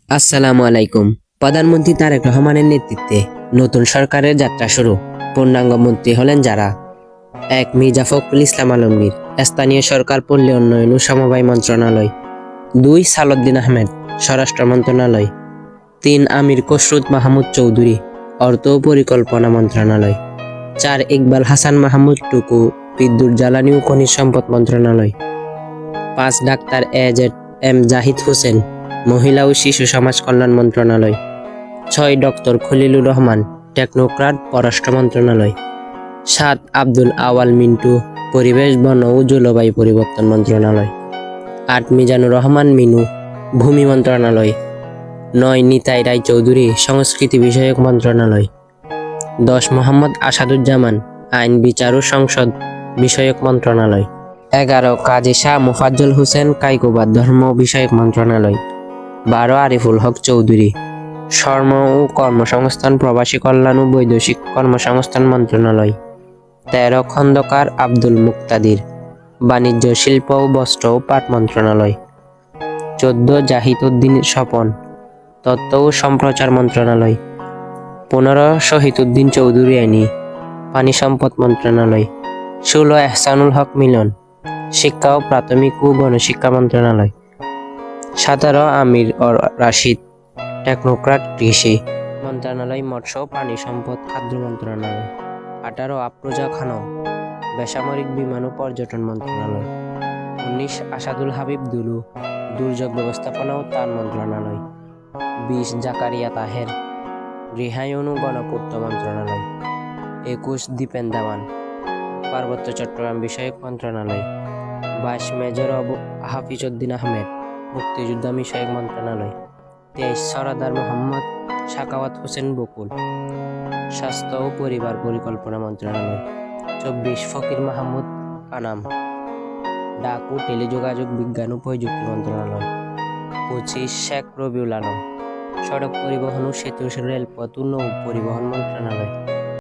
আসসালামু আলাইকুম। প্রধানমন্ত্রী তারেক রহমানের নেতৃত্বে নতুন সরকারের যাত্রা শুরু। পূর্ণাঙ্গ মন্ত্রী হলেন যারা: ১. মির্জা ফখরুল ইসলাম আলমগীর, স্থানীয় সরকার, পল্লী উন্নয়ন ও সমবায় মন্ত্রণালয়। ২. সালাউদ্দিন আহমেদ, স্বরাষ্ট্র মন্ত্রণালয়। ৩. আমির খসরুল মাহমুদ চৌধুরী, অর্থ ও পরিকল্পনা মন্ত্রণালয়। ৪. ইকবাল হাসান মাহমুদ টুকু, বিদ্যুৎ, জ্বালানি ও খনিজ সম্পদ মন্ত্রণালয়। ৫. ডাক্তার এ.জেড.এম জাহিদ হোসেন, মহিলা ও শিশু সমাজ কল্যাণ মন্ত্রণালয়। ৬. ডক্টর খলিলুর রহমান, টেকনোক্র্যাট, পররাষ্ট্র মন্ত্রণালয়। ৭. আব্দুল আওয়াল মিন্টু, পরিবেশ, বন ও জলবায়ু পরিবর্তন মন্ত্রণালয়। ৮. মিজানুর রহমান মিনু, ভূমি মন্ত্রণালয়। ৯. নিতাই রায়চৌধুরী, সংস্কৃতি বিষয়ক মন্ত্রণালয়। ১০. মোহাম্মদ আসাদুজ্জামান, আইন, বিচার ও সংসদ বিষয়ক মন্ত্রণালয়। ১১. কাজী শাহ মোফাজ্জল হোসেন কায়কোবাদ, ধর্ম বিষয়ক মন্ত্রণালয়। ১২. আরিফুল হক চৌধুরী, শ্রম ও কর্মসংস্থান, প্রবাসী কল্যাণ ও বৈদেশিক কর্মসংস্থান মন্ত্রণালয়। ১৩. খন্দকার আব্দুল মুক্তাদির, বাণিজ্য, শিল্প ও বস্ত্র ও পাট মন্ত্রণালয়। ১৪. জাহিদ উদ্দিন স্বপন, তথ্য ও সম্প্রচার মন্ত্রণালয়। ১৫. শহীদ উদ্দিন চৌধুরী আইনি, পানি সম্পদ মন্ত্রণালয়। ১৬. এহসানুল হক মিলন, শিক্ষা ও প্রাথমিক ও গণশিক্ষা মন্ত্রণালয়। ১৭. আমির রাশিদ, টেকনোক্র্যাট, কৃষি মন্ত্রণালয়, মৎস্য ও প্রাণী সম্পদ, খাদ্য মন্ত্রণালয়। ১৮. আফরোজা খানম, বেসামরিক বিমান ও পর্যটন মন্ত্রণালয়। ১৯. আসাদুল হাবিব দুলু, দুর্যোগ ব্যবস্থাপনা ও ত্রাণ মন্ত্রণালয়। ২০. জাকারিয়া তাহের, গৃহায়ন ও গণপূর্ত মন্ত্রণালয়। ২১. দীপেন দেওয়ান, পার্বত্য চট্টগ্রাম বিষয়ক মন্ত্রণালয়। ২২. মেজর হাফিজ উদ্দিন আহমেদ, মুক্তিযোদ্ধা বিষয়ক মন্ত্রণালয়। ২৩. সরদার মোহাম্মদ সাখাওয়াত হোসেন বকুল, স্বাস্থ্য ও পরিবার পরিকল্পনা মন্ত্রণালয়। ২৪. ফকির মাহমুদ আনাম, ডাক ও টেলিযোগাযোগ বিজ্ঞান ও প্রযুক্তি মন্ত্রণালয়। ২৫. শেখ রবিউল আলম, সড়ক পরিবহন ও সেতু, রেলপথ ও নৌ পরিবহন মন্ত্রণালয়।